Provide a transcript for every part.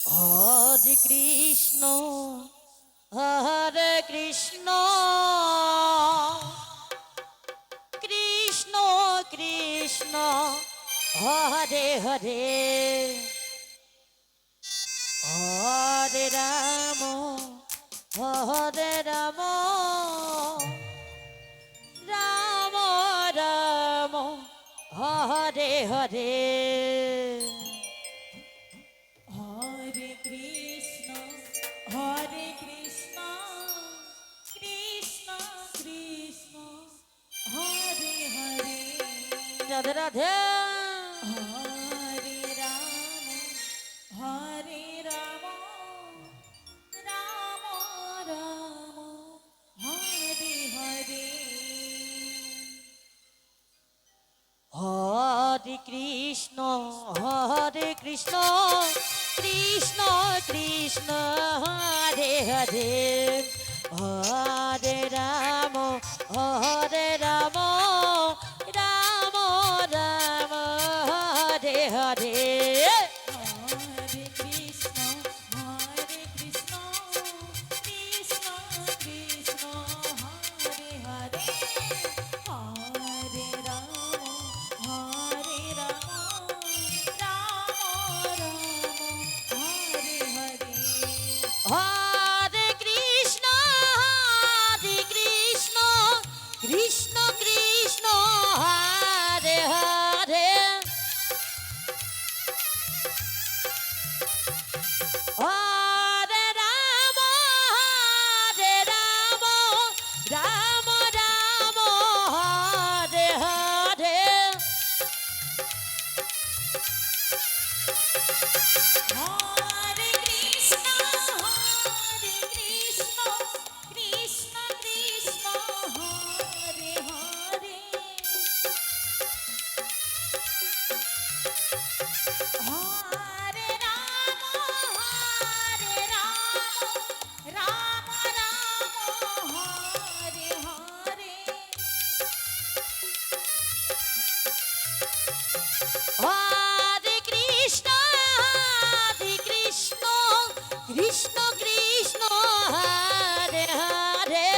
হরে কৃষ্ণ হরে কৃষ্ণ কৃষ্ণ কৃষ্ণ হরে হরে হরে রাম হরে রাম রাম রাম হরে হরে হরে কৃষ্ণ হরে কৃষ্ণ কৃষ্ণ কৃষ্ণ হরে হরে রাধে রাধে হরে রাম হরে রাম রাম রাম হরে হরে হরে কৃষ্ণ কৃষ্ণ কৃষ্ণ হরে হরে হরে রাম রাম রাম হরে হরে হরে কৃষ্ণ কৃষ্ণ কৃষ্ণ কৃষ্ণ হরে হরে হরে রাম রাম রাম হরে হরে হরে কৃষ্ণ কৃষ্ণ কৃষ্ণ হরে হরে হরে রাম রাম রাম হরে হরে হরে কৃষ্ণ কৃষ্ণ কৃষ্ণ হরে হরে হরে রাম রাম রাম হরে হরে হরে কৃষ্ণ কৃষ্ণ কৃষ্ণ হরে হরে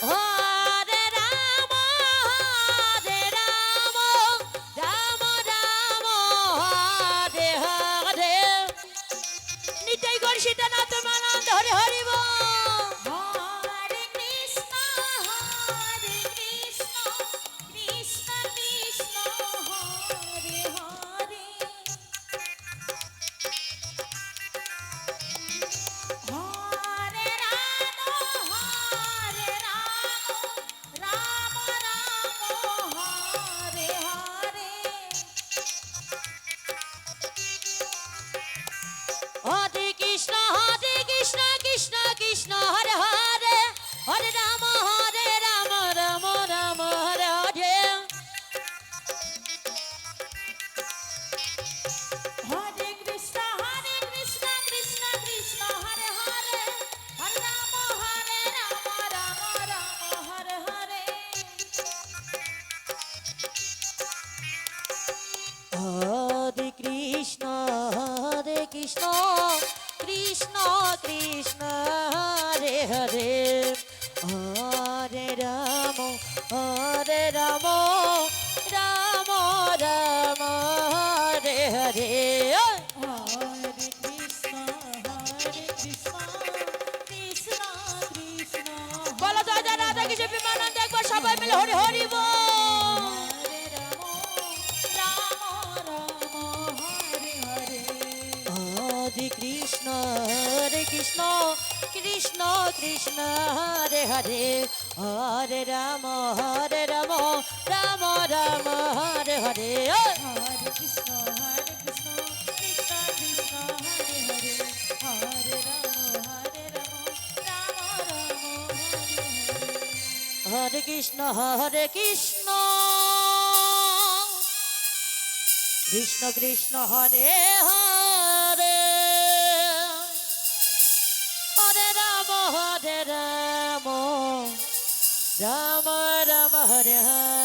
হরে রাম রাম রাম হরে হরে নিতাই গৌর সীতানাথ মানন্দ হরে হরি বল। হরে কৃষ্ণ কৃষ্ণ কৃষ্ণ হরে হরে হরে রাম রাম রাম হরে হরে হরে কৃষ্ণ কৃষ্ণ কৃষ্ণ হরে হরে হরে রাম রাম রাম হরে হরে হরে কৃষ্ণ কৃষ্ণ কৃষ্ণ হরে হরে হরে রাম রাম রাম হরে হরে হরে কৃষ্ণ কৃষ্ণ কৃষ্ণ হরে হরে হরে রাম রাম রাম হরে হরে হরে কৃষ্ণ কৃষ্ণ কৃষ্ণ বলো জয় জয় রাধা কৃষ্ণ বিমানন্দ একবার সবাই মিলে হরি হরি বল। হরে রাম রাম হরে হরে হরে কৃষ্ণ কৃষ্ণ হরে হরে হরে রাম রাম রাম হরে হরে হরে কৃষ্ণ কৃষ্ণ কৃষ্ণ হরে হরে হরে রাম রাম রাম হরে হরে হরে কৃষ্ণ কৃষ্ণ কৃষ্ণ হরে হরে হরে রাম রাম রাম হরে হরে